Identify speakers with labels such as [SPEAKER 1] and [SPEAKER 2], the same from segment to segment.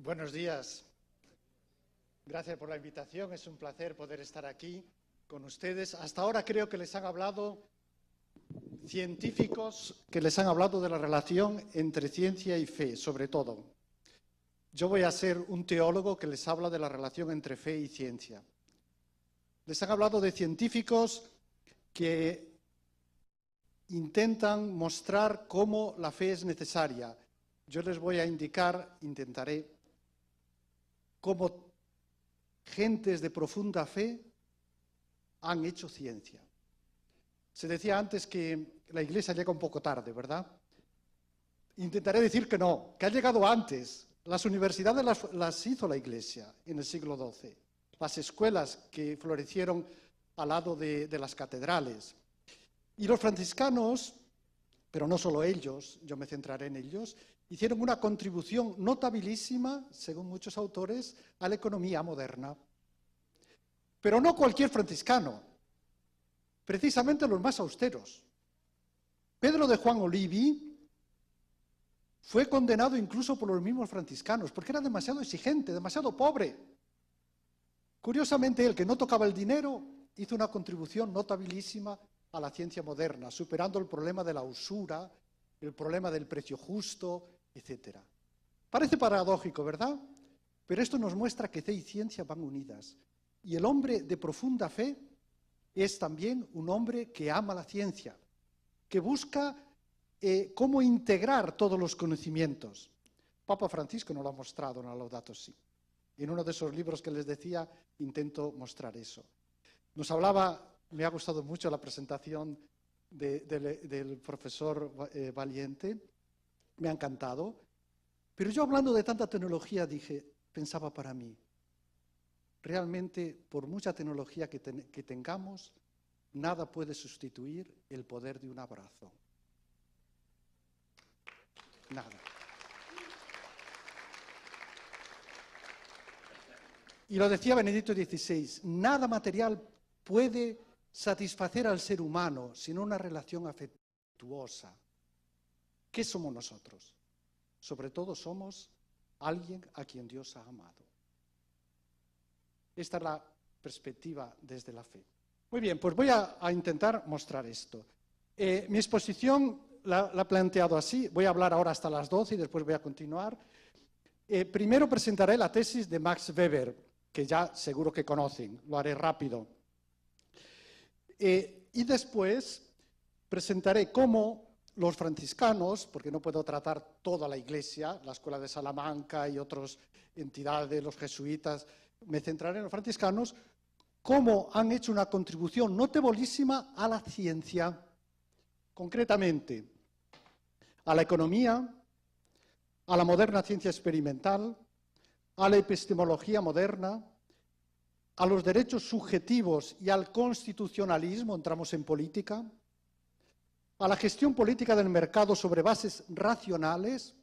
[SPEAKER 1] Buenos días. Gracias por la invitación. Es un placer poder estar aquí con ustedes. Hasta ahora creo que les han hablado científicos que les han hablado de la relación entre ciencia y fe, sobre todo. Yo voy a ser un teólogo que les habla de la relación entre fe y ciencia. Les han hablado de científicos que intentan mostrar cómo la fe es necesaria. Yo les voy a intentaré, cómo gentes de profunda fe han hecho ciencia. Se decía antes que la Iglesia llega un poco tarde, ¿verdad? Intentaré decir que no, que ha llegado antes. Las universidades las hizo la Iglesia en el siglo XII. Las escuelas que florecieron al lado de las catedrales. Y los franciscanos, pero no solo ellos, yo me centraré en ellos, hicieron una contribución notabilísima, según muchos autores, a la economía moderna. Pero no cualquier franciscano, precisamente los más austeros. Pedro de Juan Olivi fue condenado incluso por los mismos franciscanos, porque era demasiado exigente, demasiado pobre. Curiosamente, él, que no tocaba el dinero, hizo una contribución notabilísima a la ciencia moderna, superando el problema de la usura, el problema del precio justo, etc. Parece paradójico, ¿verdad? Pero esto nos muestra que fe y ciencia van unidas. Y el hombre de profunda fe es también un hombre que ama la ciencia, que busca cómo integrar todos los conocimientos. Papa Francisco nos lo ha mostrado en la Laudato Si. En uno de esos libros que les decía, intento mostrar eso. Nos hablaba, me ha gustado mucho la presentación del profesor Valiente, me ha encantado, pero yo hablando de tanta tecnología pensaba para mí, realmente por mucha tecnología que tengamos, nada puede sustituir el poder de un abrazo. Nada. Y lo decía Benedicto XVI, nada material puede satisfacer al ser humano sino una relación afectuosa. ¿Qué somos nosotros? Sobre todo somos alguien a quien Dios ha amado. Esta es la perspectiva desde la fe. Muy bien, pues voy a intentar mostrar esto. Mi exposición la he planteado así, voy a hablar ahora hasta las 12 y después voy a continuar. Primero presentaré la tesis de Max Weber, que ya seguro que conocen, lo haré rápido. Y después presentaré cómo los franciscanos, porque no puedo tratar toda la Iglesia, la Escuela de Salamanca y otras entidades, los jesuitas, me centraré en los franciscanos, cómo han hecho una contribución notabilísima a la ciencia, concretamente a la economía, a la moderna ciencia experimental, a la epistemología moderna, a los derechos subjetivos y al constitucionalismo, entramos en política, a la gestión política del mercado sobre bases racionales.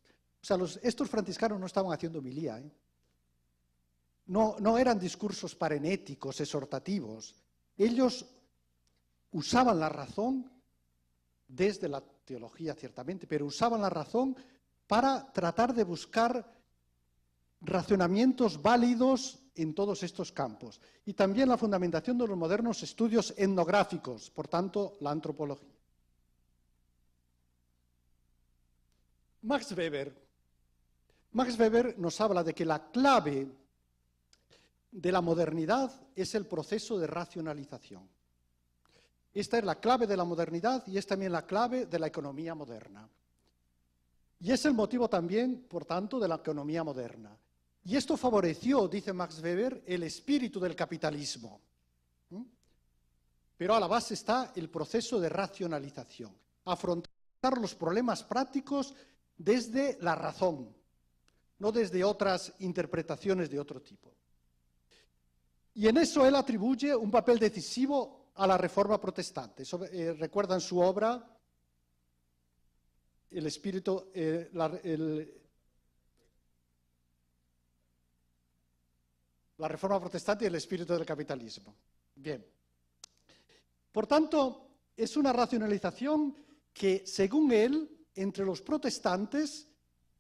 [SPEAKER 1] O sea, estos franciscanos no estaban haciendo homilía, No eran discursos parenéticos, exhortativos. Ellos usaban la razón desde la teología, ciertamente, pero usaban la razón para tratar de buscar razonamientos válidos en todos estos campos. Y también la fundamentación de los modernos estudios etnográficos, por tanto, la antropología. Max Weber nos habla de que la clave de la modernidad es el proceso de racionalización. Esta es la clave de la modernidad y es también la clave de la economía moderna. Y es el motivo también, por tanto, de la economía moderna. Y esto favoreció, dice Max Weber, el espíritu del capitalismo. Pero a la base está el proceso de racionalización. Afrontar los problemas prácticos desde la razón, no desde otras interpretaciones de otro tipo. Y en eso él atribuye un papel decisivo a la Reforma Protestante. ¿Recuerdan su obra? El espíritu, la Reforma Protestante y el espíritu del capitalismo. Bien. Por tanto, es una racionalización que, según él, entre los protestantes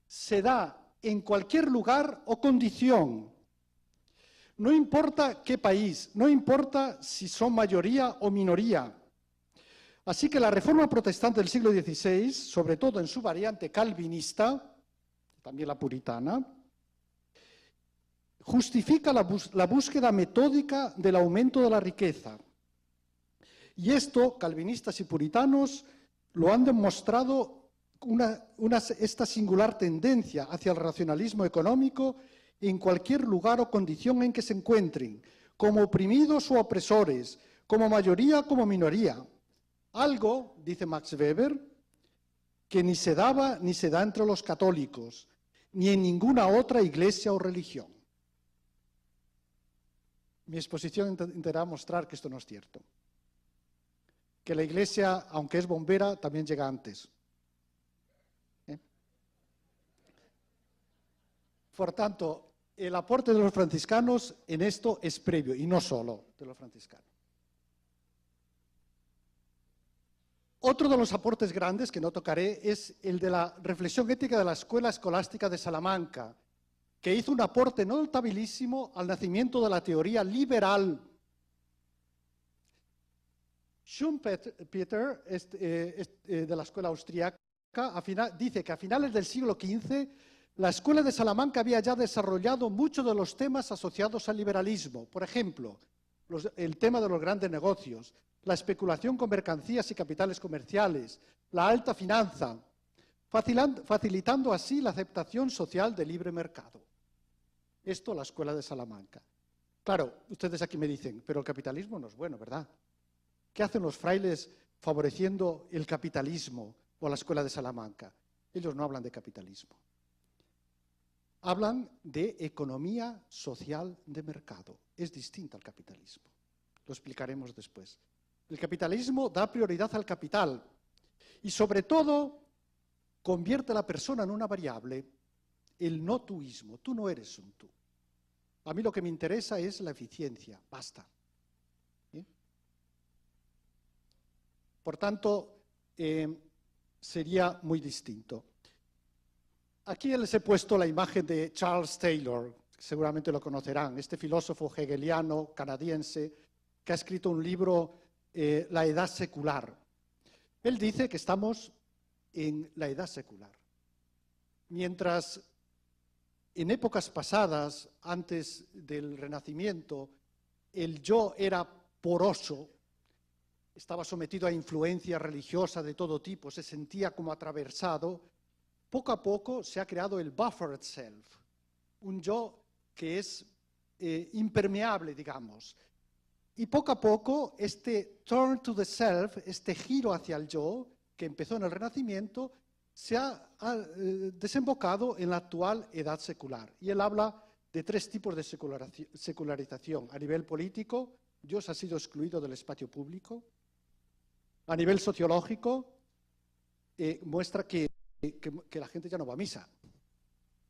[SPEAKER 1] se da en cualquier lugar o condición. No importa qué país, no importa si son mayoría o minoría. Así que la reforma protestante del siglo XVI, sobre todo en su variante calvinista, también la puritana, justifica la búsqueda metódica del aumento de la riqueza. Y esto, calvinistas y puritanos, lo han demostrado esta singular tendencia hacia el racionalismo económico en cualquier lugar o condición en que se encuentren, como oprimidos o opresores, como mayoría o como minoría. Algo, dice Max Weber, que ni se daba ni se da entre los católicos, ni en ninguna otra iglesia o religión. Mi exposición intentará mostrar que esto no es cierto. Que la iglesia, aunque es bombera, también llega antes. Por tanto, el aporte de los franciscanos en esto es previo, y no solo de los franciscanos. Otro de los aportes grandes que no tocaré es el de la reflexión ética de la Escuela Escolástica de Salamanca, que hizo un aporte notabilísimo al nacimiento de la teoría liberal. Schumpeter, de la escuela austríaca, dice que a finales del siglo XV la Escuela de Salamanca había ya desarrollado muchos de los temas asociados al liberalismo. Por ejemplo, el tema de los grandes negocios, la especulación con mercancías y capitales comerciales, la alta finanza, facilitando así la aceptación social del libre mercado. Esto la Escuela de Salamanca. Claro, ustedes aquí me dicen, pero el capitalismo no es bueno, ¿verdad? ¿Qué hacen los frailes favoreciendo el capitalismo o la Escuela de Salamanca? Ellos no hablan de capitalismo. Hablan de economía social de mercado. Es distinta al capitalismo. Lo explicaremos después. El capitalismo da prioridad al capital y, sobre todo, convierte a la persona en una variable, el no tuismo. Tú no eres un tú. A mí lo que me interesa es la eficiencia. Basta. Por tanto, sería muy distinto. Aquí les he puesto la imagen de Charles Taylor, seguramente lo conocerán, este filósofo hegeliano canadiense que ha escrito un libro, La Edad Secular. Él dice que estamos en la Edad Secular. Mientras en épocas pasadas, antes del Renacimiento, el yo era poroso, estaba sometido a influencia religiosa de todo tipo, se sentía como atravesado. Poco a poco se ha creado el buffered self, un yo que es impermeable, digamos. Y poco a poco este turn to the self, este giro hacia el yo, que empezó en el Renacimiento, se ha desembocado en la actual edad secular. Y él habla de tres tipos de secularización. A nivel político, Dios ha sido excluido del espacio público. A nivel sociológico, muestra que la gente ya no va a misa,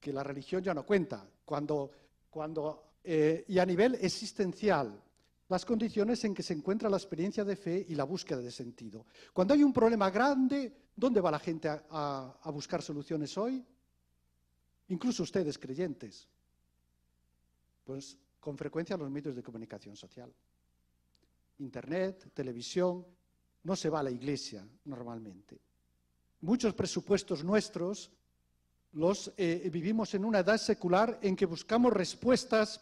[SPEAKER 1] que la religión ya no cuenta. Y a nivel existencial, las condiciones en que se encuentra la experiencia de fe y la búsqueda de sentido. Cuando hay un problema grande, ¿dónde va la gente a buscar soluciones hoy? Incluso ustedes, creyentes. Pues con frecuencia los medios de comunicación social. Internet, televisión, no se va a la iglesia normalmente. Muchos presupuestos nuestros los vivimos en una edad secular en que buscamos respuestas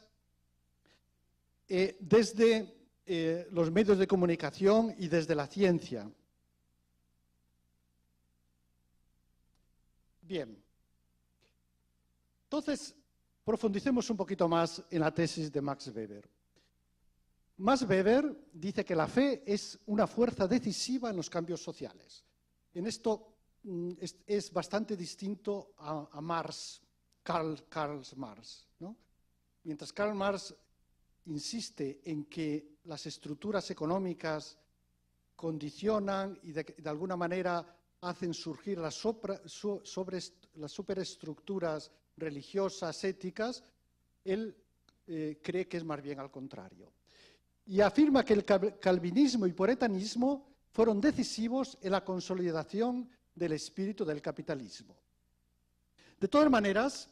[SPEAKER 1] desde los medios de comunicación y desde la ciencia. Bien. Entonces, profundicemos un poquito más en la tesis de Max Weber. Max Weber dice que la fe es una fuerza decisiva en los cambios sociales. En esto es bastante distinto a Marx, Karl Marx, ¿no? Mientras Karl Marx insiste en que las estructuras económicas condicionan y de alguna manera hacen surgir las superestructuras religiosas, éticas, él cree que es más bien al contrario. Y afirma que el calvinismo y puritanismo fueron decisivos en la consolidación del espíritu del capitalismo. De todas maneras,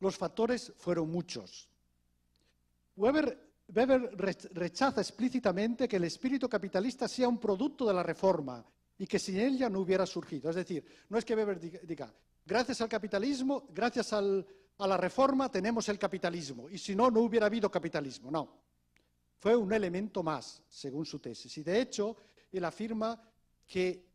[SPEAKER 1] Los factores fueron muchos. Weber rechaza explícitamente que el espíritu capitalista sea un producto de la reforma y que sin ella no hubiera surgido. Es decir, no es que Weber diga, gracias al capitalismo, gracias a la reforma tenemos el capitalismo, y si no, no hubiera habido capitalismo. No, fue un elemento más, según su tesis. Y de hecho, él afirma que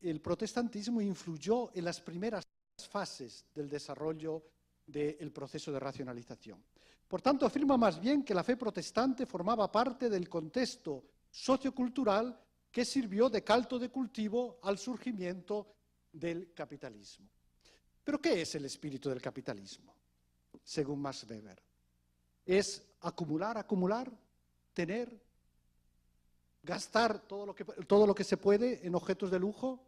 [SPEAKER 1] el protestantismo influyó en las primeras fases del desarrollo del proceso de racionalización. Por tanto, afirma más bien que la fe protestante formaba parte del contexto sociocultural que sirvió de caldo de cultivo al surgimiento del capitalismo. ¿Pero qué es el espíritu del capitalismo? Según Max Weber. ¿Es acumular, acumular, tener, gastar todo lo que se puede en objetos de lujo?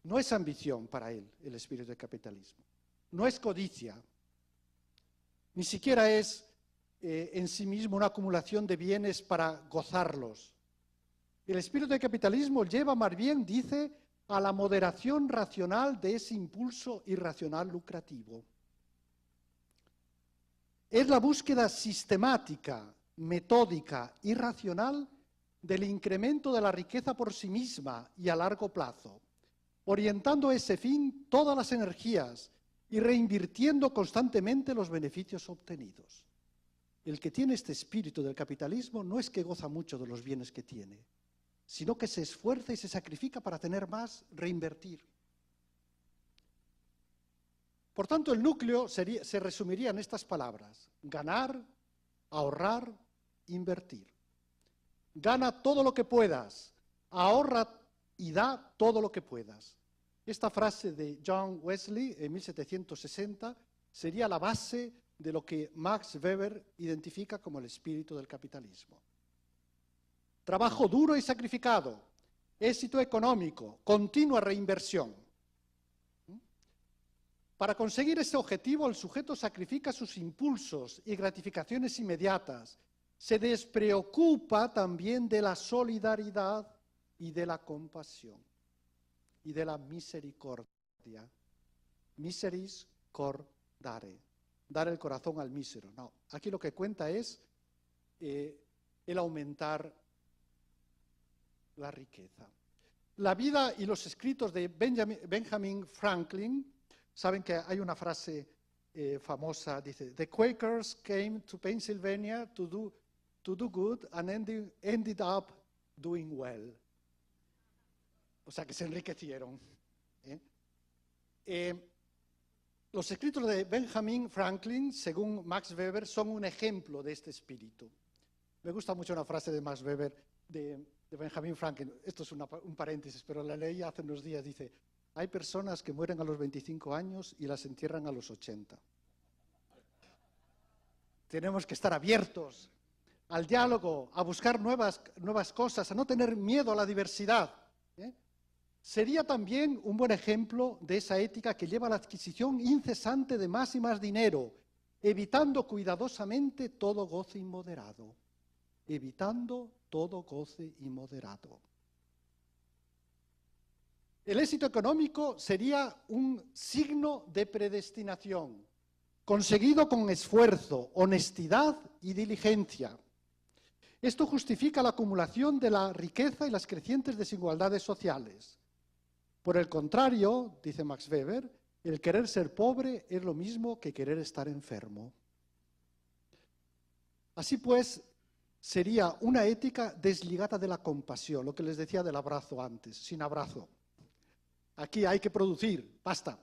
[SPEAKER 1] No es ambición para él el espíritu del capitalismo. No es codicia. Ni siquiera es en sí mismo una acumulación de bienes para gozarlos. El espíritu del capitalismo lleva más bien, dice, a la moderación racional de ese impulso irracional lucrativo. Es la búsqueda sistemática, metódica y racional del incremento de la riqueza por sí misma y a largo plazo, orientando a ese fin todas las energías y reinvirtiendo constantemente los beneficios obtenidos. El que tiene este espíritu del capitalismo no es que goza mucho de los bienes que tiene, sino que se esfuerza y se sacrifica para tener más, reinvertir. Por tanto, el núcleo se resumiría en estas palabras: ganar, ahorrar, invertir. Gana todo lo que puedas, ahorra y da todo lo que puedas. Esta frase de John Wesley en 1760 sería la base de lo que Max Weber identifica como el espíritu del capitalismo. Trabajo duro y sacrificado, éxito económico, continua reinversión. Para conseguir este objetivo, el sujeto sacrifica sus impulsos y gratificaciones inmediatas. Se despreocupa también de la solidaridad y de la compasión y de la misericordia. Miseris cor dare. Dar el corazón al mísero. No, aquí lo que cuenta es el aumentar la riqueza. La vida y los escritos de Benjamin Franklin, saben que hay una frase famosa, dice, "The Quakers came to Pennsylvania to do good and ended up doing well." O sea, que se enriquecieron. Los escritos de Benjamin Franklin, según Max Weber, son un ejemplo de este espíritu. Me gusta mucho una frase de Max Weber, de Benjamin Franklin. Esto es un paréntesis, pero la leí hace unos días. Dice, hay personas que mueren a los 25 años y las entierran a los 80. Tenemos que estar abiertos al diálogo, a buscar nuevas cosas, a no tener miedo a la diversidad. Sería también un buen ejemplo de esa ética que lleva a la adquisición incesante de más y más dinero, evitando cuidadosamente todo goce inmoderado. Evitando todo goce inmoderado. El éxito económico sería un signo de predestinación, conseguido con esfuerzo, honestidad y diligencia. Esto justifica la acumulación de la riqueza y las crecientes desigualdades sociales. Por el contrario, dice Max Weber, el querer ser pobre es lo mismo que querer estar enfermo. Así pues, sería una ética desligada de la compasión, lo que les decía del abrazo antes, sin abrazo. Aquí hay que producir, basta.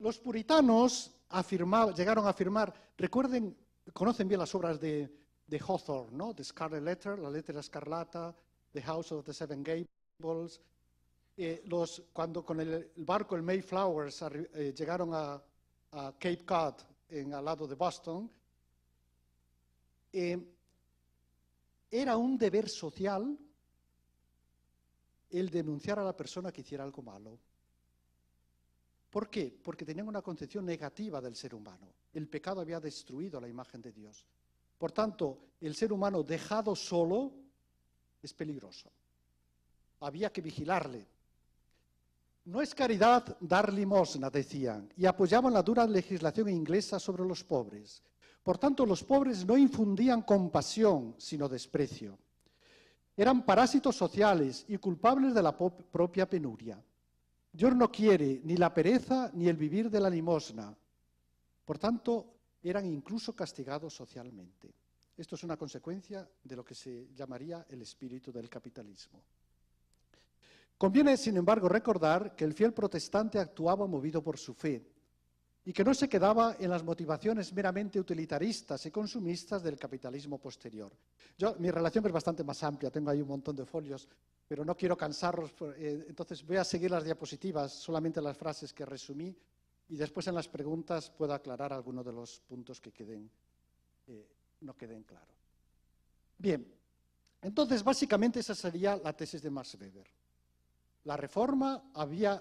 [SPEAKER 1] Los puritanos llegaron a afirmar, recuerden, conocen bien las obras de Hawthorne, ¿no? The Scarlet Letter, la letra escarlata, The House of the Seven Gables. Cuando con el barco, el Mayflower, llegaron a Cape Cod, al lado de Boston, era un deber social el denunciar a la persona que hiciera algo malo. ¿Por qué? Porque tenían una concepción negativa del ser humano. El pecado había destruido la imagen de Dios. Por tanto, el ser humano dejado solo es peligroso. Había que vigilarle. No es caridad dar limosna, decían, y apoyaban la dura legislación inglesa sobre los pobres. Por tanto, los pobres no infundían compasión, sino desprecio. Eran parásitos sociales y culpables de la propia penuria. Dios no quiere ni la pereza ni el vivir de la limosna. Por tanto, eran incluso castigados socialmente. Esto es una consecuencia de lo que se llamaría el espíritu del capitalismo. Conviene, sin embargo, recordar que el fiel protestante actuaba movido por su fe y que no se quedaba en las motivaciones meramente utilitaristas y consumistas del capitalismo posterior. Mi relación es bastante más amplia, tengo ahí un montón de folios, pero no quiero cansarlos, entonces voy a seguir las diapositivas, solamente las frases que resumí, y después en las preguntas puedo aclarar algunos de los puntos que no queden claros. Bien, entonces básicamente esa sería la tesis de Max Weber. La reforma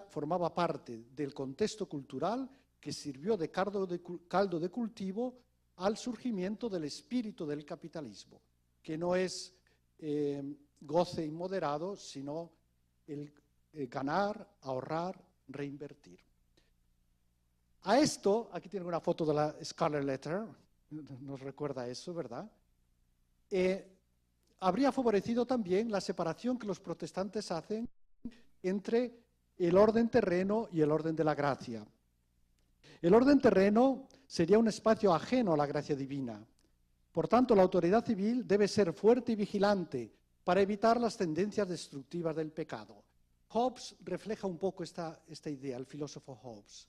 [SPEAKER 1] formaba parte del contexto cultural que sirvió de caldo de cultivo al surgimiento del espíritu del capitalismo, que no es goce inmoderado, sino el ganar, ahorrar, reinvertir. A esto, aquí tienen una foto de la Scarlet Letter, nos recuerda eso, ¿verdad? Habría favorecido también la separación que los protestantes hacen entre el orden terreno y el orden de la gracia. El orden terreno sería un espacio ajeno a la gracia divina. Por tanto, la autoridad civil debe ser fuerte y vigilante para evitar las tendencias destructivas del pecado. Hobbes refleja un poco esta idea, el filósofo Hobbes.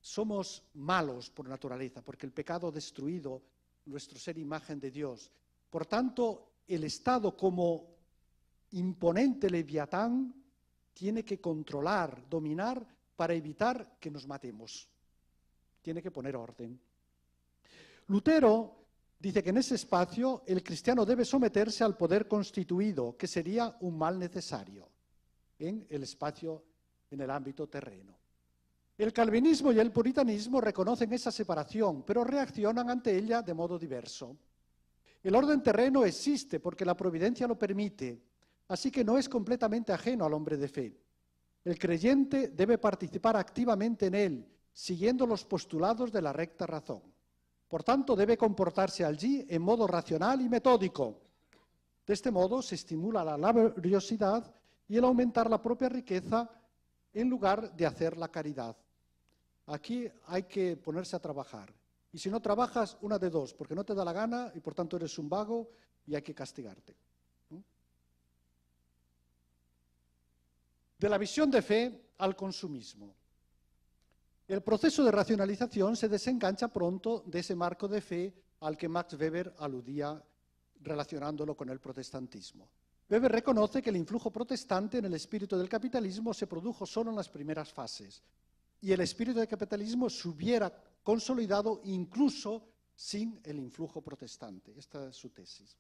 [SPEAKER 1] Somos malos por naturaleza, porque el pecado ha destruido nuestro ser imagen de Dios. Por tanto, el Estado como imponente leviatán tiene que controlar, dominar, para evitar que nos matemos. Tiene que poner orden. Lutero dice que en ese espacio el cristiano debe someterse al poder constituido, que sería un mal necesario en el espacio, en el ámbito terreno. El calvinismo y el puritanismo reconocen esa separación, pero reaccionan ante ella de modo diverso. El orden terreno existe porque la providencia lo permite, así que no es completamente ajeno al hombre de fe. El creyente debe participar activamente en él, siguiendo los postulados de la recta razón. Por tanto, debe comportarse allí en modo racional y metódico. De este modo se estimula la laboriosidad y el aumentar la propia riqueza en lugar de hacer la caridad. Aquí hay que ponerse a trabajar. Y si no trabajas, una de dos, porque no te da la gana y por tanto eres un vago y hay que castigarte. De la visión de fe al consumismo. El proceso de racionalización se desengancha pronto de ese marco de fe al que Max Weber aludía relacionándolo con el protestantismo. Weber reconoce que el influjo protestante en el espíritu del capitalismo se produjo solo en las primeras fases y el espíritu del capitalismo se hubiera consolidado incluso sin el influjo protestante. Esta es su tesis.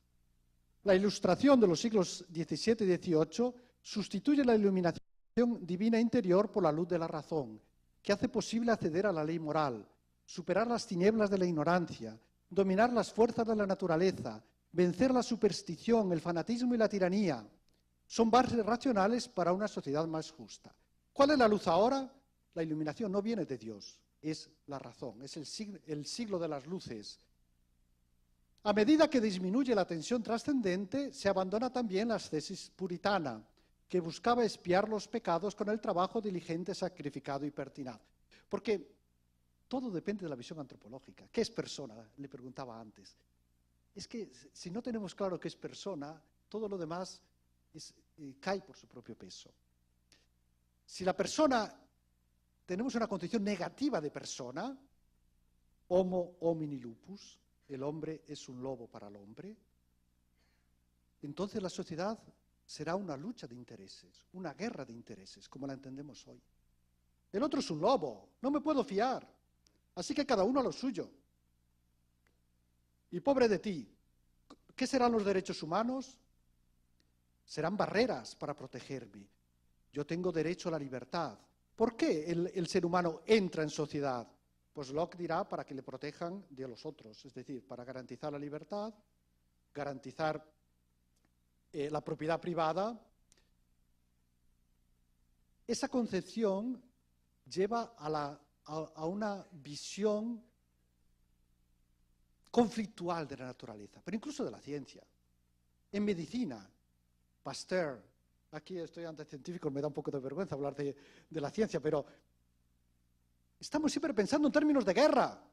[SPEAKER 1] La ilustración de los siglos XVII y XVIII sustituye la iluminación divina interior por la luz de la razón, que hace posible acceder a la ley moral, superar las tinieblas de la ignorancia, dominar las fuerzas de la naturaleza, vencer la superstición, el fanatismo y la tiranía. Son bases racionales para una sociedad más justa. ¿Cuál es la luz ahora? La iluminación no viene de Dios, es la razón, es el siglo de las luces. A medida que disminuye la tensión trascendente, se abandona también la ascesis puritana, que buscaba expiar los pecados con el trabajo diligente, sacrificado y pertinaz. Porque todo depende de la visión antropológica. ¿Qué es persona? Le preguntaba antes. Es que si no tenemos claro qué es persona, todo lo demás cae por su propio peso. Si la persona, tenemos una concepción negativa de persona, homo homini lupus, el hombre es un lobo para el hombre, entonces la sociedad será una lucha de intereses, una guerra de intereses, como la entendemos hoy. El otro es un lobo, no me puedo fiar, así que cada uno a lo suyo. Y pobre de ti, ¿qué serán los derechos humanos? Serán barreras para protegerme. Yo tengo derecho a la libertad. ¿Por qué el ser humano entra en sociedad? Pues Locke dirá para que le protejan de los otros, es decir, para garantizar la libertad, garantizar la propiedad privada esa concepción lleva a una visión conflictual de la naturaleza, pero incluso de la ciencia. En medicina, Pasteur, aquí estoy ante científicos, me da un poco de vergüenza hablar de la ciencia, pero estamos siempre pensando en términos de guerra.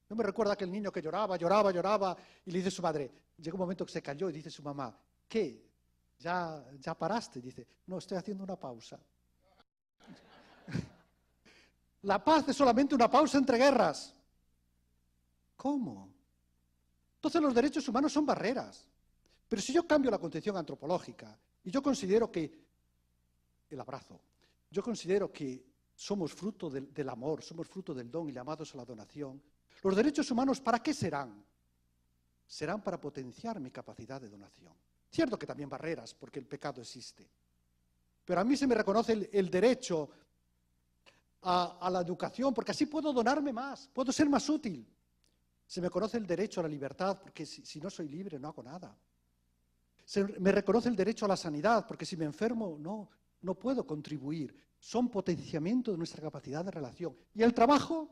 [SPEAKER 1] Yo me recuerdo aquel niño que lloraba, y le dice a su madre, llegó un momento que se cayó y dice su mamá, ¿qué? ¿Ya paraste? Dice, no, estoy haciendo una pausa. La paz es solamente una pausa entre guerras. ¿Cómo? Entonces los derechos humanos son barreras. Pero si yo cambio la concepción antropológica y yo considero que, el abrazo, yo considero que somos fruto del amor, somos fruto del don y llamados a la donación, los derechos humanos, ¿para qué serán? Serán para potenciar mi capacidad de donación. Cierto que también barreras, porque el pecado existe. Pero a mí se me reconoce el derecho a la educación, porque así puedo donarme más, puedo ser más útil. Se me conoce el derecho a la libertad, porque si no soy libre no hago nada. Se me reconoce el derecho a la sanidad, porque si me enfermo no puedo contribuir. Son potenciamiento de nuestra capacidad de relación. Y el trabajo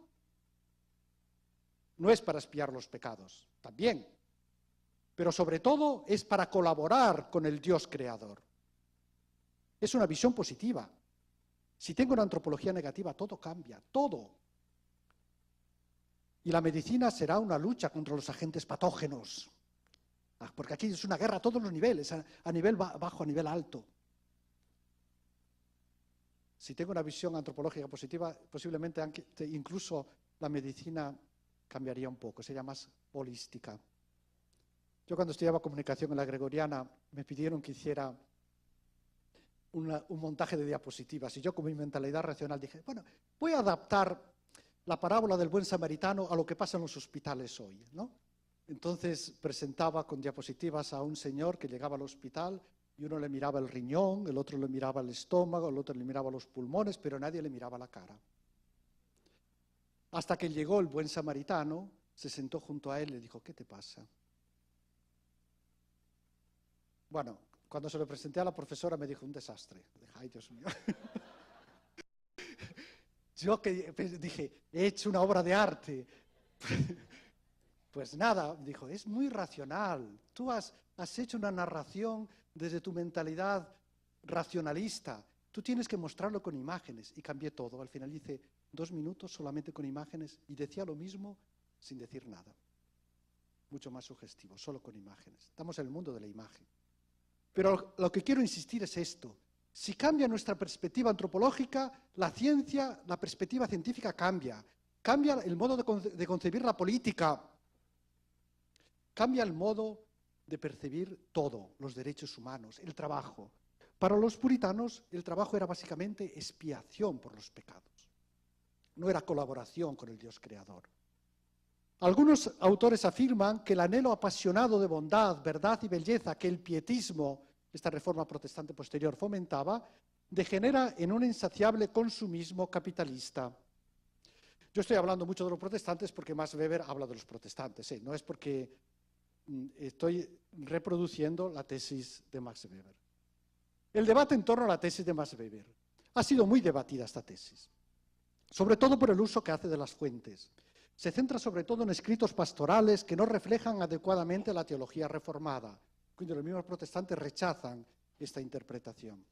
[SPEAKER 1] no es para expiar los pecados, también, pero sobre todo es para colaborar con el Dios creador. Es una visión positiva. Si tengo una antropología negativa, todo cambia, todo. Y la medicina será una lucha contra los agentes patógenos, porque aquí es una guerra a todos los niveles, a nivel bajo, a nivel alto. Si tengo una visión antropológica positiva, posiblemente incluso la medicina cambiaría un poco, sería más holística. Yo cuando estudiaba comunicación en la Gregoriana me pidieron que hiciera un montaje de diapositivas y yo con mi mentalidad racional dije, bueno, voy a adaptar la parábola del buen samaritano a lo que pasa en los hospitales hoy, ¿no? Entonces presentaba con diapositivas a un señor que llegaba al hospital y uno le miraba el riñón, el otro le miraba el estómago, el otro le miraba los pulmones, pero nadie le miraba la cara. Hasta que llegó el buen samaritano, se sentó junto a él y le dijo, ¿qué te pasa? Bueno, cuando se lo presenté a la profesora me dijo, un desastre. Dije, ay, Dios mío. Yo que dije, he hecho una obra de arte. Pues nada, dijo, es muy racional. Tú has hecho una narración desde tu mentalidad racionalista. Tú tienes que mostrarlo con imágenes. Y cambié todo. Al final hice 2 minutos solamente con imágenes y decía lo mismo sin decir nada. Mucho más sugestivo, solo con imágenes. Estamos en el mundo de la imagen. Pero lo que quiero insistir es esto. Si cambia nuestra perspectiva antropológica, la ciencia, la perspectiva científica cambia. Cambia el modo de concebir la política. Cambia el modo de percibir todo, los derechos humanos, el trabajo. Para los puritanos, el trabajo era básicamente expiación por los pecados. No era colaboración con el Dios creador. Algunos autores afirman que el anhelo apasionado de bondad, verdad y belleza que el pietismo, esta reforma protestante posterior, fomentaba, degenera en un insaciable consumismo capitalista. Yo estoy hablando mucho de los protestantes porque Max Weber habla de los protestantes, no es porque estoy reproduciendo la tesis de Max Weber. El debate en torno a la tesis de Max Weber. Ha sido muy debatida esta tesis, sobre todo por el uso que hace de las fuentes. Se centra sobre todo en escritos pastorales que no reflejan adecuadamente la teología reformada. Quindi los mismos protestantes rechazan esta interpretación.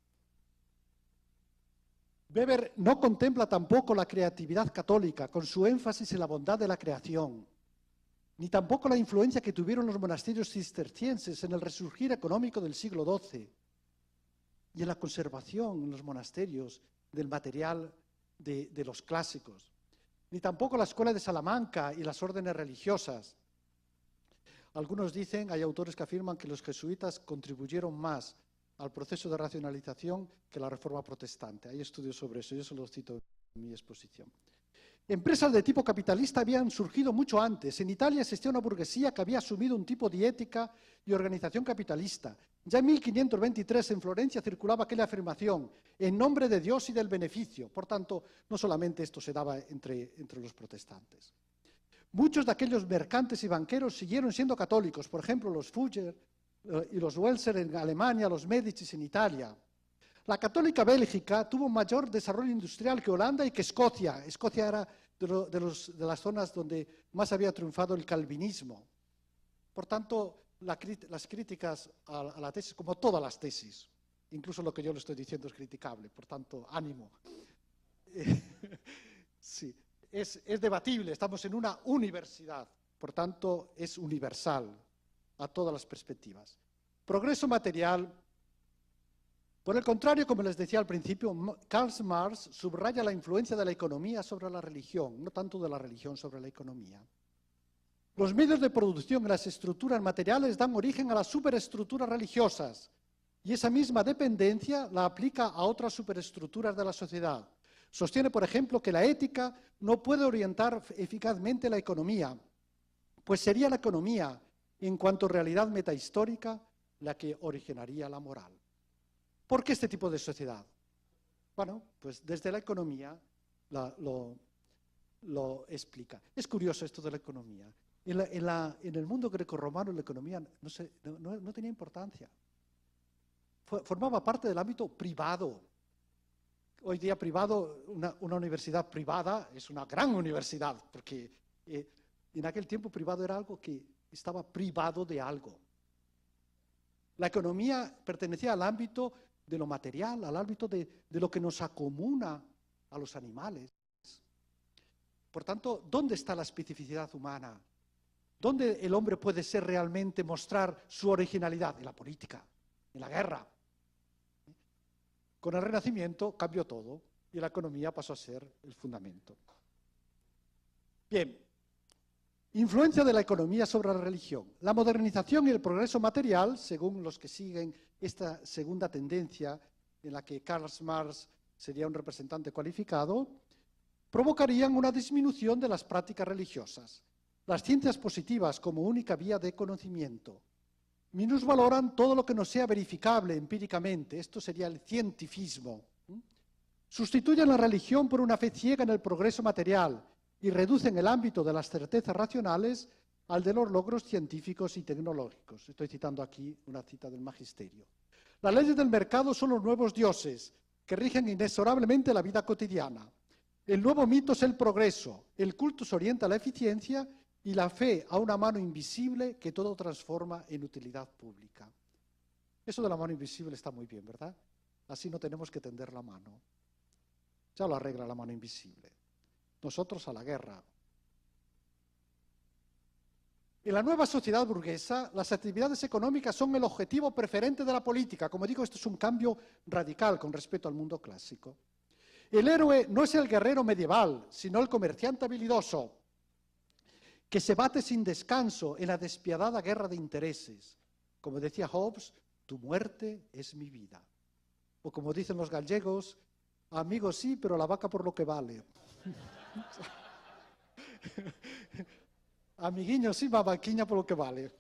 [SPEAKER 1] Weber no contempla tampoco la creatividad católica, con su énfasis en la bondad de la creación, ni tampoco la influencia que tuvieron los monasterios cistercienses en el resurgir económico del siglo XII y en la conservación en los monasterios del material de los clásicos, ni tampoco la escuela de Salamanca y las órdenes religiosas. Algunos dicen, hay autores que afirman que los jesuitas contribuyeron más al proceso de racionalización que la reforma protestante. Hay estudios sobre eso, yo se los cito en mi exposición. Empresas de tipo capitalista habían surgido mucho antes. En Italia existía una burguesía que había asumido un tipo de ética y organización capitalista. Ya en 1523 en Florencia circulaba aquella afirmación, en nombre de Dios y del beneficio. Por tanto, no solamente esto se daba entre los protestantes. Muchos de aquellos mercantes y banqueros siguieron siendo católicos, por ejemplo, los Fugger y los Welser en Alemania, los Médicis en Italia. La católica Bélgica tuvo mayor desarrollo industrial que Holanda y que Escocia. Escocia era de las zonas donde más había triunfado el calvinismo. Por tanto, las críticas a la tesis, como todas las tesis, incluso lo que yo le estoy diciendo es criticable, por tanto, ánimo. Sí, es debatible, estamos en una universidad, por tanto, es universal a todas las perspectivas. Progreso material. Por el contrario, como les decía al principio, Karl Marx subraya la influencia de la economía sobre la religión, no tanto de la religión sobre la economía. Los medios de producción y las estructuras materiales dan origen a las superestructuras religiosas y esa misma dependencia la aplica a otras superestructuras de la sociedad. Sostiene, por ejemplo, que la ética no puede orientar eficazmente la economía, pues sería la economía, en cuanto a realidad metahistórica, la que originaría la moral. ¿Por qué este tipo de sociedad? Bueno, pues desde la economía lo explica. Es curioso esto de la economía. En el mundo grecorromano la economía no tenía importancia. Formaba parte del ámbito privado. Hoy día privado, una universidad privada es una gran universidad, porque en aquel tiempo privado era algo que estaba privado de algo. La economía pertenecía al ámbito de lo material, al ámbito de lo que nos acomuna a los animales. Por tanto, ¿dónde está la especificidad humana? ¿Dónde el hombre puede ser realmente, mostrar su originalidad? En la política, en la guerra. Con el Renacimiento cambió todo y la economía pasó a ser el fundamento. Bien, influencia de la economía sobre la religión. La modernización y el progreso material, según los que siguen esta segunda tendencia en la que Karl Marx sería un representante cualificado, provocarían una disminución de las prácticas religiosas. Las ciencias positivas como única vía de conocimiento minusvaloran todo lo que no sea verificable empíricamente. Esto sería el cientifismo. Sustituyen la religión por una fe ciega en el progreso material y reducen el ámbito de las certezas racionales al de los logros científicos y tecnológicos. Estoy citando aquí una cita del Magisterio. Las leyes del mercado son los nuevos dioses que rigen inexorablemente la vida cotidiana. El nuevo mito es el progreso. El culto se orienta a la eficiencia y la fe a una mano invisible que todo transforma en utilidad pública. Eso de la mano invisible está muy bien, ¿verdad? Así no tenemos que tender la mano. Ya lo arregla la mano invisible. Nosotros a la guerra. En la nueva sociedad burguesa, las actividades económicas son el objetivo preferente de la política. Como digo, esto es un cambio radical con respecto al mundo clásico. El héroe no es el guerrero medieval, sino el comerciante habilidoso, que se bate sin descanso en la despiadada guerra de intereses. Como decía Hobbes, tu muerte es mi vida. O como dicen los gallegos, amigos sí, pero la vaca por lo que vale. Amiguiño sí, vaquiña por lo que vale.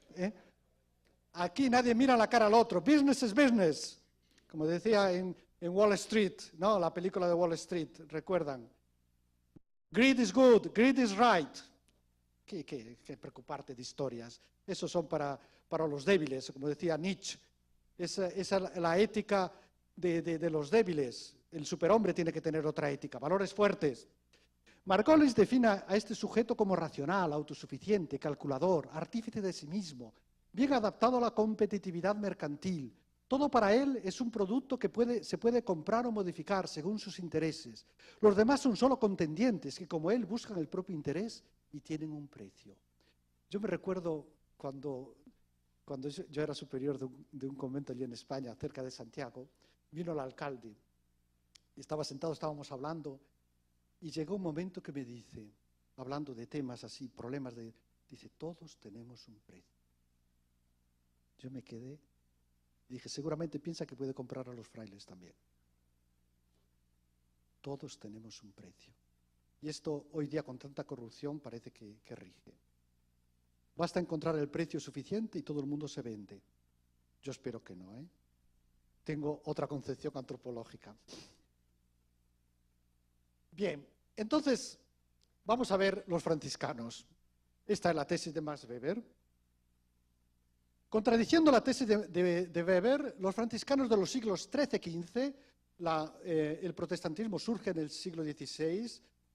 [SPEAKER 1] Aquí nadie mira la cara al otro. Business is business. Como decía en Wall Street, ¿no? La película de Wall Street, ¿recuerdan? Greed is good, greed is right. ¿Qué preocuparte de historias? Esos son para los débiles, como decía Nietzsche. Esa es la ética de los débiles. El superhombre tiene que tener otra ética, valores fuertes. Margolis define a este sujeto como racional, autosuficiente, calculador, artífice de sí mismo, bien adaptado a la competitividad mercantil. Todo para él es un producto que se puede comprar o modificar según sus intereses. Los demás son solo contendientes que, como él, buscan el propio interés y tienen un precio. Yo me recuerdo cuando yo era superior de un convento allí en España, cerca de Santiago, vino el alcalde, estaba sentado, estábamos hablando, y llegó un momento que me dice, hablando de temas así, problemas dice, todos tenemos un precio. Yo me quedé, dije, seguramente piensa que puede comprar a los frailes también. Todos tenemos un precio. Y esto hoy día con tanta corrupción parece que rige. Basta encontrar el precio suficiente y todo el mundo se vende. Yo espero que no, ¿eh? Tengo otra concepción antropológica. Bien, entonces vamos a ver los franciscanos. Esta es la tesis de Max Weber. Contradiciendo la tesis de Weber, los franciscanos de los siglos XIII-XV el protestantismo surge en el siglo XVI,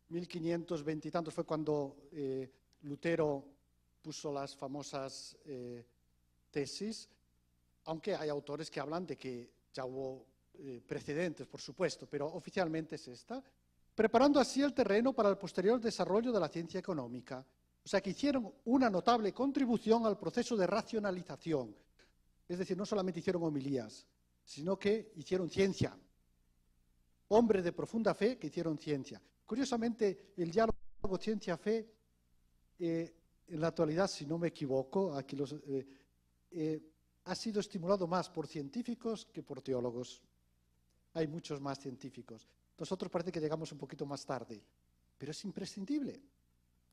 [SPEAKER 1] 1520 y tantos fue cuando Lutero puso las famosas tesis, aunque hay autores que hablan de que ya hubo precedentes, por supuesto, pero oficialmente es esta, preparando así el terreno para el posterior desarrollo de la ciencia económica. O sea, que hicieron una notable contribución al proceso de racionalización. Es decir, no solamente hicieron homilías, sino que hicieron ciencia. Hombres de profunda fe que hicieron ciencia. Curiosamente, el diálogo ciencia-fe, en la actualidad, si no me equivoco, aquí ha sido estimulado más por científicos que por teólogos. Hay muchos más científicos. Nosotros parece que llegamos un poquito más tarde, pero es imprescindible.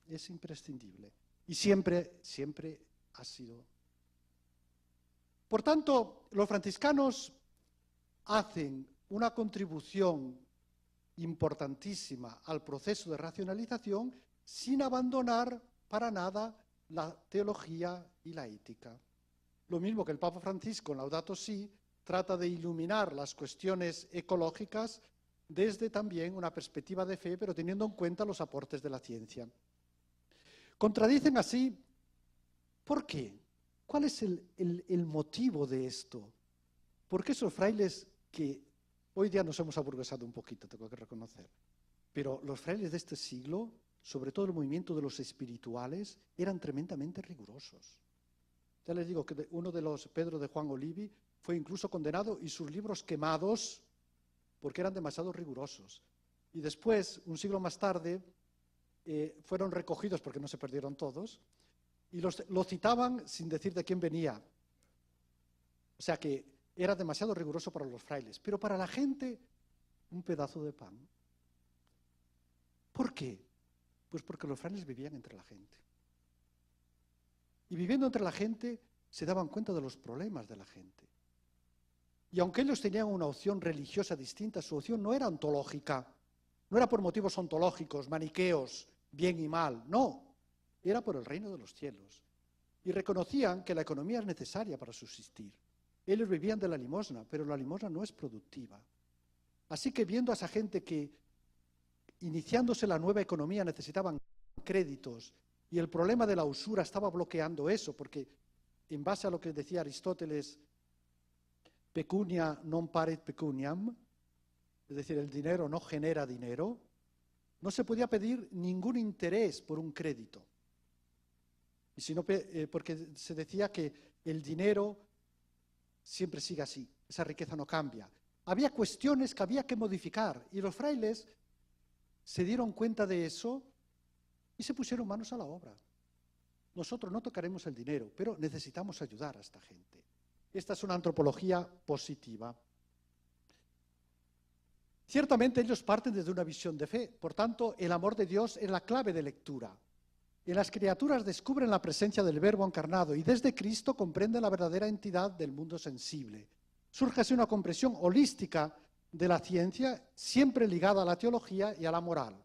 [SPEAKER 1] Es imprescindible. Y siempre, siempre ha sido. Por tanto, los franciscanos hacen una contribución importantísima al proceso de racionalización sin abandonar para nada la teología y la ética. Lo mismo que el Papa Francisco en Laudato Si trata de iluminar las cuestiones ecológicas desde también una perspectiva de fe, pero teniendo en cuenta los aportes de la ciencia. Contradicen así, ¿por qué? ¿Cuál es el motivo de esto? ¿Por qué esos frailes que hoy día nos hemos aburguesado un poquito, tengo que reconocer, pero los frailes de este siglo, sobre todo el movimiento de los espirituales, eran tremendamente rigurosos? Ya les digo que uno de los, Pedro de Juan Olivi, fue incluso condenado y sus libros quemados porque eran demasiado rigurosos. Y después, un siglo más tarde, fueron recogidos, porque no se perdieron todos, y lo citaban sin decir de quién venía. O sea que era demasiado riguroso para los frailes, pero para la gente, un pedazo de pan. ¿Por qué? Pues porque los frailes vivían entre la gente. Y viviendo entre la gente, se daban cuenta de los problemas de la gente. Y aunque ellos tenían una opción religiosa distinta, su opción no era ontológica, no era por motivos ontológicos, maniqueos, bien y mal, no, era por el reino de los cielos. Y reconocían que la economía es necesaria para subsistir. Ellos vivían de la limosna, pero la limosna no es productiva. Así que viendo a esa gente que, iniciándose la nueva economía, necesitaban créditos, y el problema de la usura estaba bloqueando eso, porque en base a lo que decía Aristóteles, pecunia non paret pecuniam, es decir, el dinero no genera dinero, no se podía pedir ningún interés por un crédito. Y si no, porque se decía que el dinero siempre sigue así, esa riqueza no cambia. Había cuestiones que había que modificar y los frailes se dieron cuenta de eso y se pusieron manos a la obra. Nosotros no tocaremos el dinero, pero necesitamos ayudar a esta gente. Esta es una antropología positiva. Ciertamente ellos parten desde una visión de fe, por tanto, el amor de Dios es la clave de lectura. En las criaturas descubren la presencia del Verbo encarnado y desde Cristo comprenden la verdadera entidad del mundo sensible. Surge así una comprensión holística de la ciencia, siempre ligada a la teología y a la moral.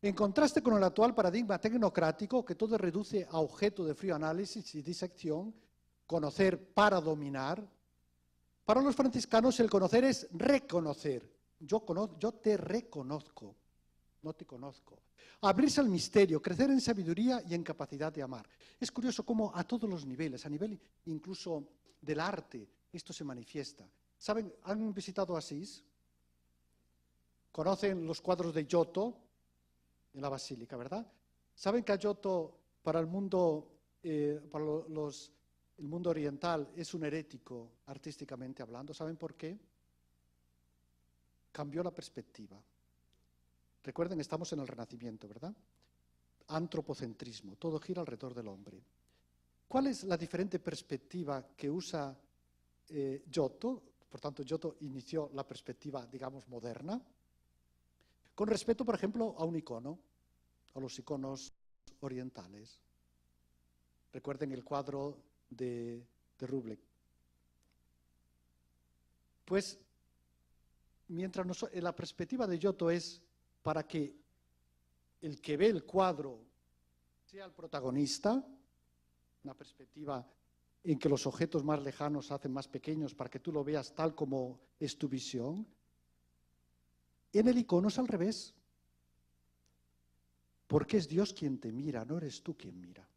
[SPEAKER 1] En contraste con el actual paradigma tecnocrático, que todo reduce a objeto de frío análisis y disección, conocer para dominar, para los franciscanos el conocer es reconocer. Yo te reconozco, no te conozco. Abrirse al misterio, crecer en sabiduría y en capacidad de amar. Es curioso cómo a todos los niveles, a nivel incluso del arte, esto se manifiesta. ¿Saben? ¿Han visitado Asís? ¿Conocen los cuadros de Giotto en la Basílica, verdad? ¿Saben que a Giotto para el mundo, el mundo oriental es un herético artísticamente hablando? ¿Saben por qué? Cambió la perspectiva. Recuerden, estamos en el Renacimiento, ¿verdad? Antropocentrismo, todo gira alrededor del hombre. ¿Cuál es la diferente perspectiva que usa Giotto? Por tanto, Giotto inició la perspectiva, digamos, moderna, con respecto, por ejemplo, a un icono, a los iconos orientales. Recuerden el cuadro de Rublev. Pues, mientras la perspectiva de Giotto es para que el que ve el cuadro sea el protagonista, una perspectiva en que los objetos más lejanos se hacen más pequeños para que tú lo veas tal como es tu visión. En el icono es al revés. Porque es Dios quien te mira, no eres tú quien mira.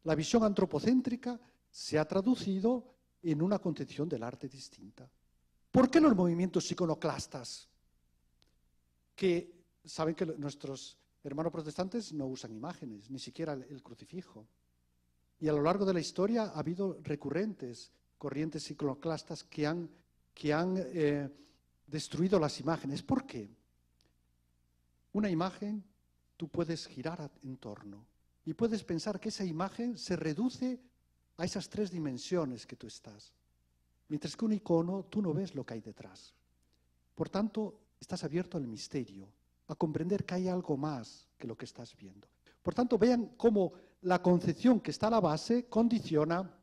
[SPEAKER 1] La visión antropocéntrica se ha traducido en una concepción del arte distinta. ¿Por qué los movimientos iconoclastas? Que saben que nuestros hermanos protestantes no usan imágenes, ni siquiera el crucifijo. Y a lo largo de la historia ha habido recurrentes corrientes iconoclastas que han destruido las imágenes. ¿Por qué? Una imagen tú puedes girar en torno y puedes pensar que esa imagen se reduce a esas 3 dimensiones que tú estás. Mientras que un icono tú no ves lo que hay detrás. Por tanto, estás abierto al misterio, a comprender que hay algo más que lo que estás viendo. Por tanto, vean cómo la concepción que está a la base condiciona.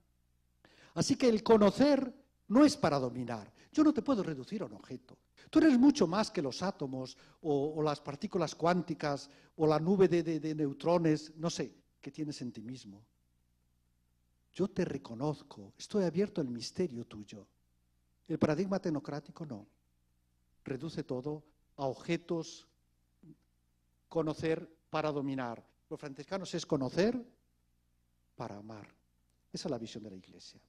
[SPEAKER 1] Así que el conocer no es para dominar. Yo no te puedo reducir a un objeto. Tú eres mucho más que los átomos o las partículas cuánticas o la nube de neutrones, no sé, que tienes en ti mismo. Yo te reconozco, estoy abierto al misterio tuyo. El paradigma tecnocrático no. Reduce todo a objetos, conocer para dominar. Los franciscanos es conocer para amar. Esa es la visión de la Iglesia.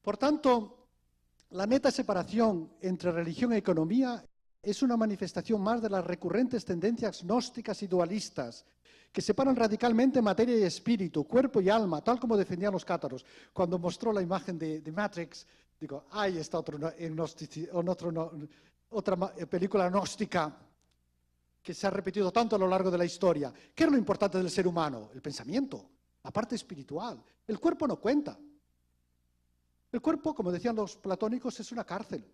[SPEAKER 1] Por tanto, la neta separación entre religión y economía es una manifestación más de las recurrentes tendencias gnósticas y dualistas que separan radicalmente materia y espíritu, cuerpo y alma, tal como defendían los cátaros. Cuando mostró la imagen de Matrix, digo, ahí está otra película gnóstica que se ha repetido tanto a lo largo de la historia. ¿Qué es lo importante del ser humano? El pensamiento, la parte espiritual. El cuerpo no cuenta. El cuerpo, como decían los platónicos, es una cárcel.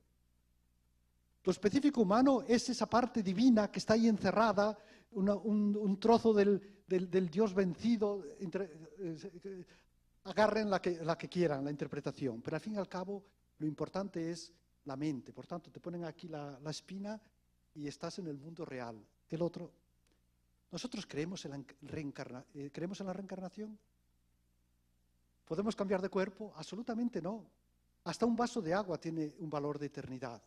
[SPEAKER 1] Lo específico humano es esa parte divina que está ahí encerrada, un trozo del Dios vencido. Agarren la que quieran, la interpretación. Pero al fin y al cabo, lo importante es la mente. Por tanto, te ponen aquí la espina y estás en el mundo real. El otro. ¿Nosotros creemos en la reencarnación? ¿Podemos cambiar de cuerpo? Absolutamente no. Hasta un vaso de agua tiene un valor de eternidad.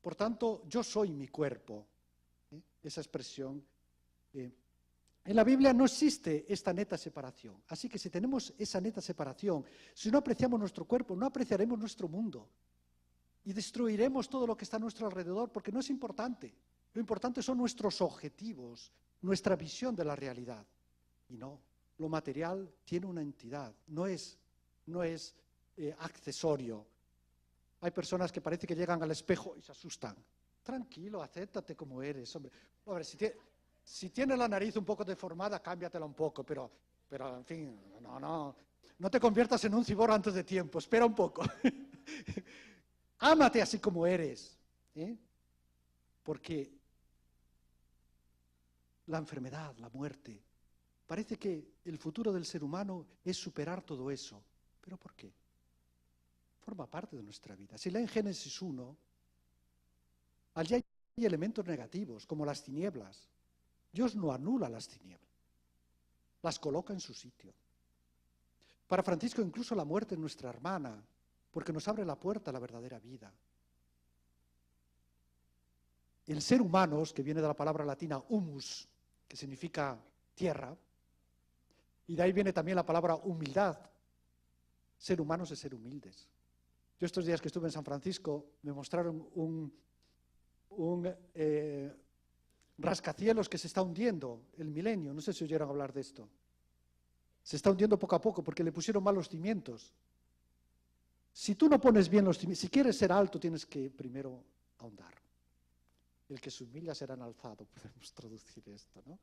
[SPEAKER 1] Por tanto, yo soy mi cuerpo. Esa expresión. En la Biblia no existe esta neta separación. Así que si tenemos esa neta separación, si no apreciamos nuestro cuerpo, no apreciaremos nuestro mundo. Y destruiremos todo lo que está a nuestro alrededor, porque no es importante. Lo importante son nuestros objetivos, nuestra visión de la realidad. Y no. Lo material tiene una entidad, no es accesorio. Hay personas que parece que llegan al espejo y se asustan. Tranquilo, acéptate como eres, hombre. A ver, si tienes la nariz un poco deformada, cámbiatela un poco, pero en fin, no te conviertas en un cyborg antes de tiempo, espera un poco. Ámate así como eres, porque la enfermedad, la muerte, parece que el futuro del ser humano es superar todo eso. ¿Pero por qué? Forma parte de nuestra vida. Si leen Génesis 1, allí hay elementos negativos, como las tinieblas. Dios no anula las tinieblas, las coloca en su sitio. Para Francisco, incluso la muerte es nuestra hermana, porque nos abre la puerta a la verdadera vida. El ser humano, que viene de la palabra latina humus, que significa tierra, y de ahí viene también la palabra humildad. Ser humanos es ser humildes. Yo estos días que estuve en San Francisco me mostraron un rascacielos que se está hundiendo, el Milenio, no sé si oyeron hablar de esto. Se está hundiendo poco a poco porque le pusieron mal los cimientos. Si tú no pones bien los cimientos, si quieres ser alto tienes que primero ahondar. El que se humilla será enalzado, podemos traducir esto, ¿no?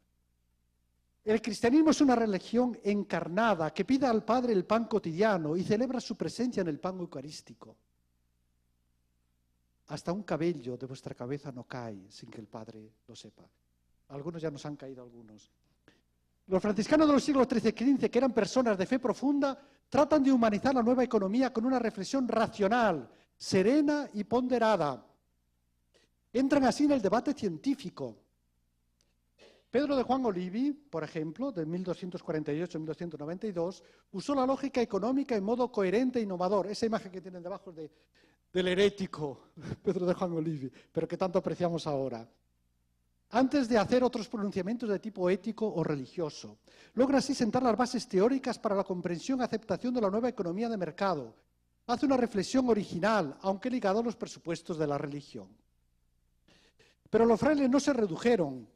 [SPEAKER 1] El cristianismo es una religión encarnada que pide al Padre el pan cotidiano y celebra su presencia en el pan eucarístico. Hasta un cabello de vuestra cabeza no cae sin que el Padre lo sepa. Algunos ya nos han caído algunos. Los franciscanos de los siglos XIII y XV, que eran personas de fe profunda, tratan de humanizar la nueva economía con una reflexión racional, serena y ponderada. Entran así en el debate científico. Pedro de Juan Olivi, por ejemplo, de 1248 a 1292, usó la lógica económica en modo coherente e innovador. Esa imagen que tienen debajo es del herético Pedro de Juan Olivi, pero que tanto apreciamos ahora. Antes de hacer otros pronunciamientos de tipo ético o religioso. Logra así sentar las bases teóricas para la comprensión y aceptación de la nueva economía de mercado. Hace una reflexión original, aunque ligada a los presupuestos de la religión. Pero los frailes no se redujeron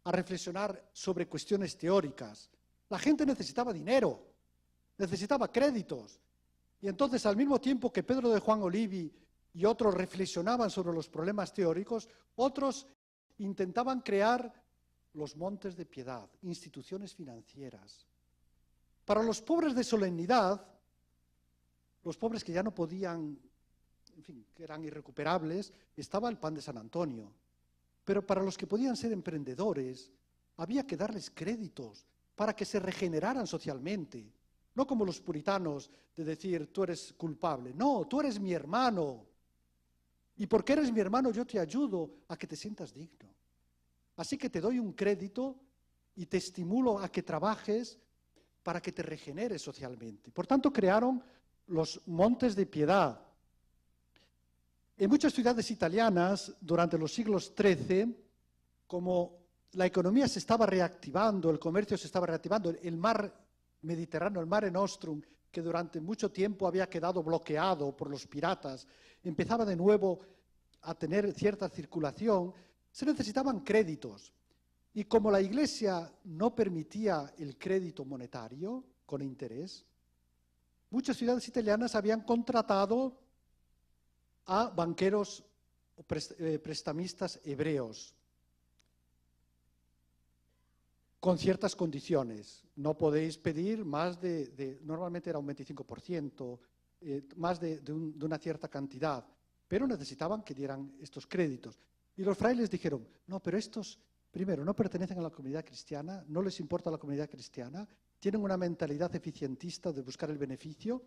[SPEAKER 1] a reflexionar sobre cuestiones teóricas. La gente necesitaba dinero, necesitaba créditos. Y entonces, al mismo tiempo que Pedro de Juan Olivi y otros reflexionaban sobre los problemas teóricos, otros intentaban crear los montes de piedad, instituciones financieras. Para los pobres de solemnidad, los pobres que ya no podían, en fin, que eran irrecuperables, estaba el pan de San Antonio. Pero para los que podían ser emprendedores, había que darles créditos para que se regeneraran socialmente. No como los puritanos de decir, tú eres culpable. No, tú eres mi hermano. Y porque eres mi hermano, yo te ayudo a que te sientas digno. Así que te doy un crédito y te estimulo a que trabajes para que te regeneres socialmente. Por tanto, crearon los montes de piedad. En muchas ciudades italianas, durante los siglos XIII, como la economía se estaba reactivando, el comercio se estaba reactivando, el mar Mediterráneo, el Mare Nostrum, que durante mucho tiempo había quedado bloqueado por los piratas, empezaba de nuevo a tener cierta circulación, se necesitaban créditos. Y como la Iglesia no permitía el crédito monetario con interés, muchas ciudades italianas habían contratado a banqueros o prestamistas hebreos con ciertas condiciones. No podéis pedir más normalmente era un 25%, más de una cierta cantidad, pero necesitaban que dieran estos créditos. Y los frailes dijeron, no, pero estos, primero, no pertenecen a la comunidad cristiana, no les importa la comunidad cristiana, tienen una mentalidad eficientista de buscar el beneficio.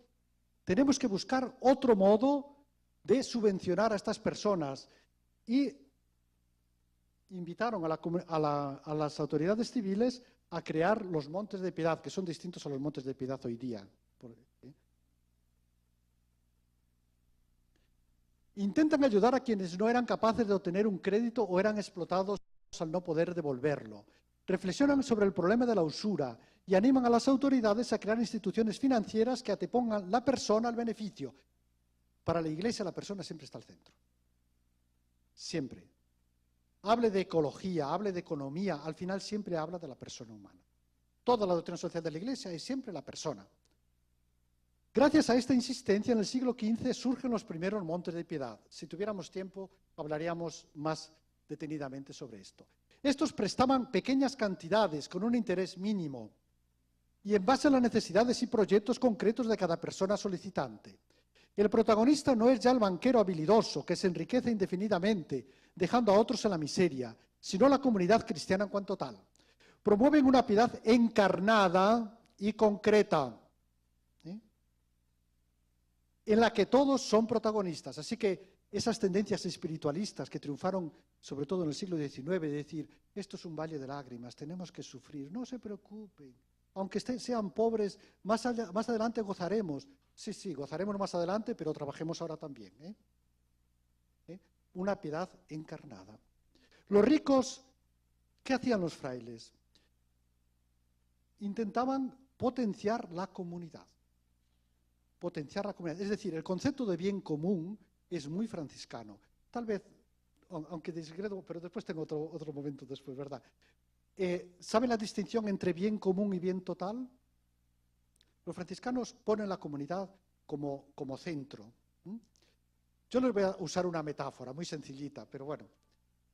[SPEAKER 1] Tenemos que buscar otro modo de subvencionar a estas personas. Y invitaron a las autoridades civiles a crear los montes de piedad, que son distintos a los montes de piedad hoy día. Intentan ayudar a quienes no eran capaces de obtener un crédito o eran explotados al no poder devolverlo. Reflexionan sobre el problema de la usura y animan a las autoridades a crear instituciones financieras que antepongan la persona al beneficio. Para la Iglesia la persona siempre está al centro. Siempre. Hable de ecología, hable de economía, al final siempre habla de la persona humana. Toda la doctrina social de la Iglesia es siempre la persona. Gracias a esta insistencia, en el siglo XV surgen los primeros montes de piedad. Si tuviéramos tiempo, hablaríamos más detenidamente sobre esto. Estos prestaban pequeñas cantidades con un interés mínimo y en base a las necesidades y proyectos concretos de cada persona solicitante. El protagonista no es ya el banquero habilidoso que se enriquece indefinidamente, dejando a otros en la miseria, sino la comunidad cristiana en cuanto tal. Promueven una piedad encarnada y concreta, en la que todos son protagonistas. Así que esas tendencias espiritualistas que triunfaron sobre todo en el siglo XIX, de decir, esto es un valle de lágrimas, tenemos que sufrir, no se preocupen, aunque sean pobres, más adelante gozaremos. Sí, sí, gozaremos más adelante, pero trabajemos ahora también. Una piedad encarnada. Los ricos, ¿qué hacían los frailes? Intentaban potenciar la comunidad. Potenciar la comunidad. Es decir, el concepto de bien común es muy franciscano. Tal vez, aunque disgredo, pero después tengo otro momento después, ¿verdad? ¿Saben la distinción entre bien común y bien total? Los franciscanos ponen la comunidad como centro. Yo les voy a usar una metáfora muy sencillita, pero bueno,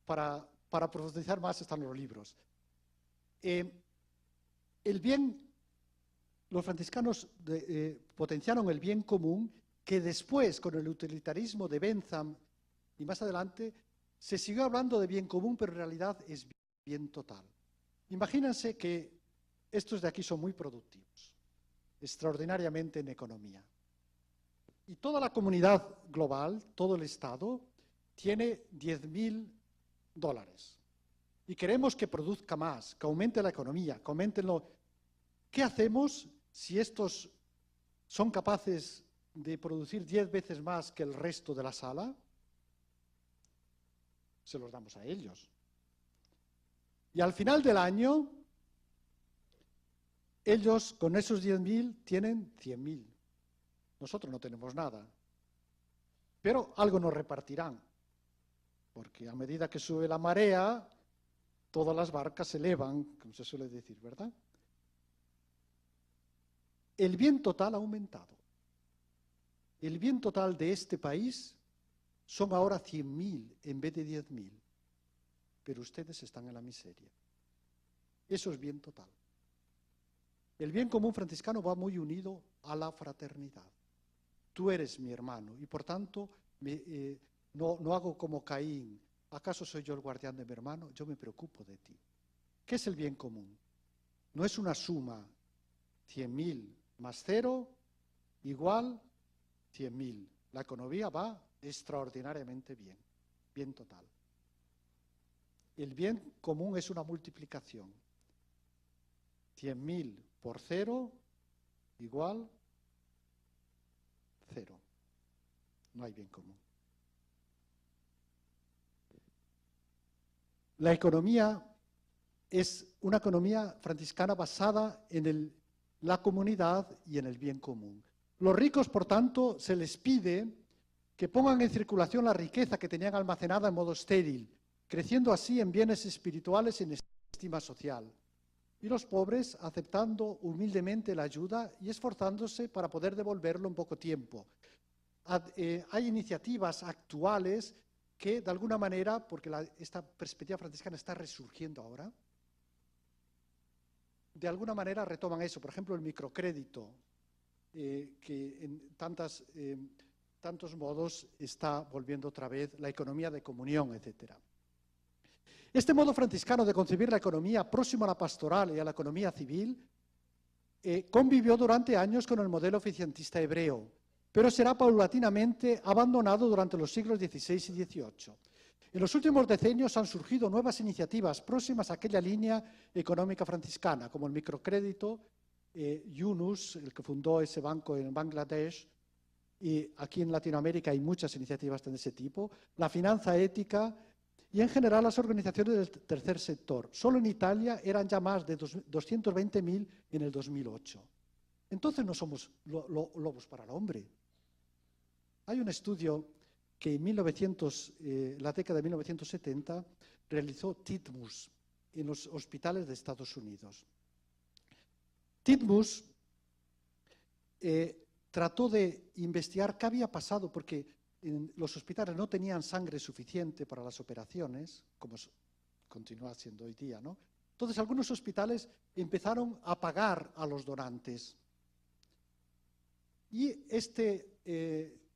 [SPEAKER 1] para profundizar más están los libros. Los franciscanos potenciaron el bien común que después, con el utilitarismo de Bentham y más adelante, se siguió hablando de bien común, pero en realidad es bien total. Imagínense que estos de aquí son muy productivos, extraordinariamente en economía. Y toda la comunidad global, todo el Estado, tiene $10.000. y queremos que produzca más, que aumente la economía, que aumente lo... ¿Qué hacemos si estos son capaces de producir 10 veces más que el resto de la sala? Se los damos a ellos. Y al final del año, ellos con esos 10.000 tienen 100.000. Nosotros no tenemos nada. Pero algo nos repartirán. Porque a medida que sube la marea, todas las barcas se elevan, como se suele decir, ¿verdad? El bien total ha aumentado. El bien total de este país son ahora 100.000 en vez de 10.000. Pero ustedes están en la miseria. Eso es bien total. El bien común franciscano va muy unido a la fraternidad. Tú eres mi hermano y por tanto no hago como Caín. ¿Acaso soy yo el guardián de mi hermano? Yo me preocupo de ti. ¿Qué es el bien común? No es una suma. 100.000 más 0 igual 100.000. La economía va extraordinariamente bien. Bien total. El bien común es una multiplicación. 100.000 por 0 igual 0. No hay bien común. La economía es una economía franciscana basada en la comunidad y en el bien común. Los ricos, por tanto, se les pide que pongan en circulación la riqueza que tenían almacenada en modo estéril, creciendo así en bienes espirituales y en estima social. Y los pobres aceptando humildemente la ayuda y esforzándose para poder devolverlo en poco tiempo. Hay iniciativas actuales que, de alguna manera, porque esta perspectiva franciscana está resurgiendo ahora, de alguna manera retoman eso. Por ejemplo, el microcrédito, que en tantos modos está volviendo otra vez la economía de comunión, etc. Este modo franciscano de concebir la economía próximo a la pastoral y a la economía civil convivió durante años con el modelo eficientista hebreo, pero será paulatinamente abandonado durante los siglos XVI y XVIII. En los últimos decenios han surgido nuevas iniciativas próximas a aquella línea económica franciscana, como el microcrédito, Yunus, el que fundó ese banco en Bangladesh, y aquí en Latinoamérica hay muchas iniciativas de ese tipo, la finanza ética y en general las organizaciones del tercer sector. Solo en Italia eran ya más de 220.000 en el 2008. Entonces no somos lobos para el hombre. Hay un estudio que en la década de 1970 realizó Titmus en los hospitales de Estados Unidos. Titmus trató de investigar qué había pasado, porque en los hospitales no tenían sangre suficiente para las operaciones, como continúa siendo hoy día, ¿no? Entonces algunos hospitales empezaron a pagar a los donantes. Y este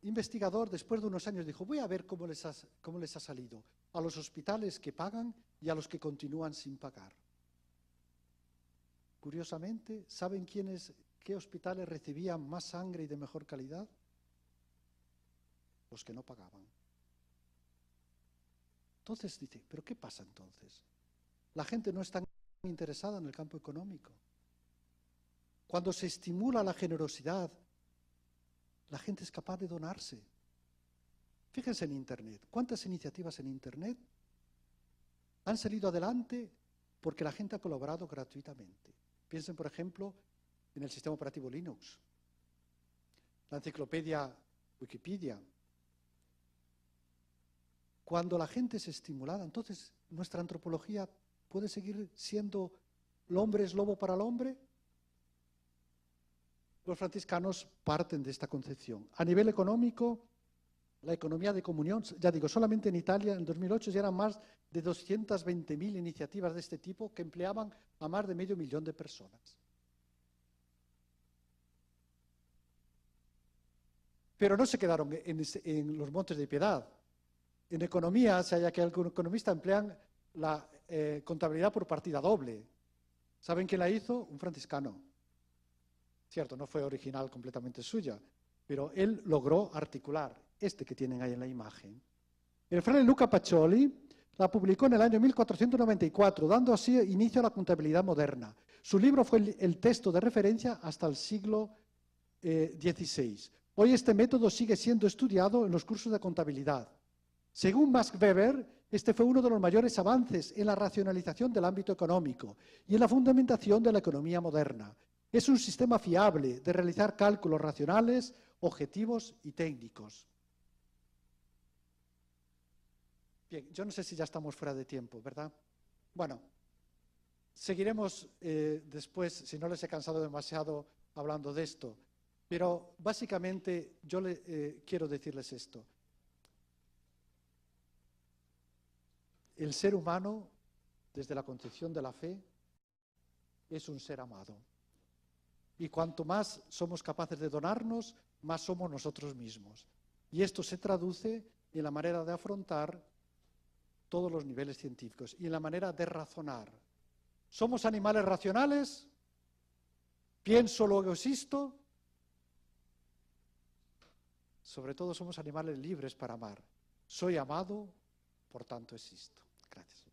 [SPEAKER 1] investigador, después de unos años, dijo, voy a ver cómo les ha salido a los hospitales que pagan y a los que continúan sin pagar. Curiosamente, ¿saben qué hospitales recibían más sangre y de mejor calidad? Los que no pagaban. Entonces dice, ¿pero qué pasa entonces? La gente no está interesada en el campo económico. Cuando se estimula la generosidad, la gente es capaz de donarse. Fíjense en Internet. ¿Cuántas iniciativas en Internet han salido adelante porque la gente ha colaborado gratuitamente? Piensen, por ejemplo, en el sistema operativo Linux, la enciclopedia Wikipedia. Cuando la gente es estimulada, entonces nuestra antropología puede seguir siendo el hombre es lobo para el hombre. Los franciscanos parten de esta concepción. A nivel económico, la economía de comunión, ya digo, solamente en Italia en 2008 ya eran más de 220.000 iniciativas de este tipo que empleaban a más de 500.000 de personas. Pero no se quedaron en los montes de piedad. En economía, se halla que algunos economistas emplean la contabilidad por partida doble. ¿Saben quién la hizo? Un franciscano. Cierto, no fue original completamente suya, pero él logró articular este que tienen ahí en la imagen. El fraile Luca Pacioli La publicó en el año 1494, dando así inicio a la contabilidad moderna. Su libro fue el texto de referencia hasta el siglo XVI. Hoy este método sigue siendo estudiado en los cursos de contabilidad. Según Max Weber, este fue uno de los mayores avances en la racionalización del ámbito económico y en la fundamentación de la economía moderna. Es un sistema fiable de realizar cálculos racionales, objetivos y técnicos. Bien, yo no sé si ya estamos fuera de tiempo, ¿verdad? Bueno, seguiremos después, si no les he cansado demasiado hablando de esto, pero básicamente yo quiero decirles esto. El ser humano, desde la concepción de la fe, es un ser amado. Y cuanto más somos capaces de donarnos, más somos nosotros mismos. Y esto se traduce en la manera de afrontar todos los niveles científicos y en la manera de razonar. ¿Somos animales racionales? ¿Pienso, luego existo? Sobre todo somos animales libres para amar. Soy amado, por tanto existo. Gracias.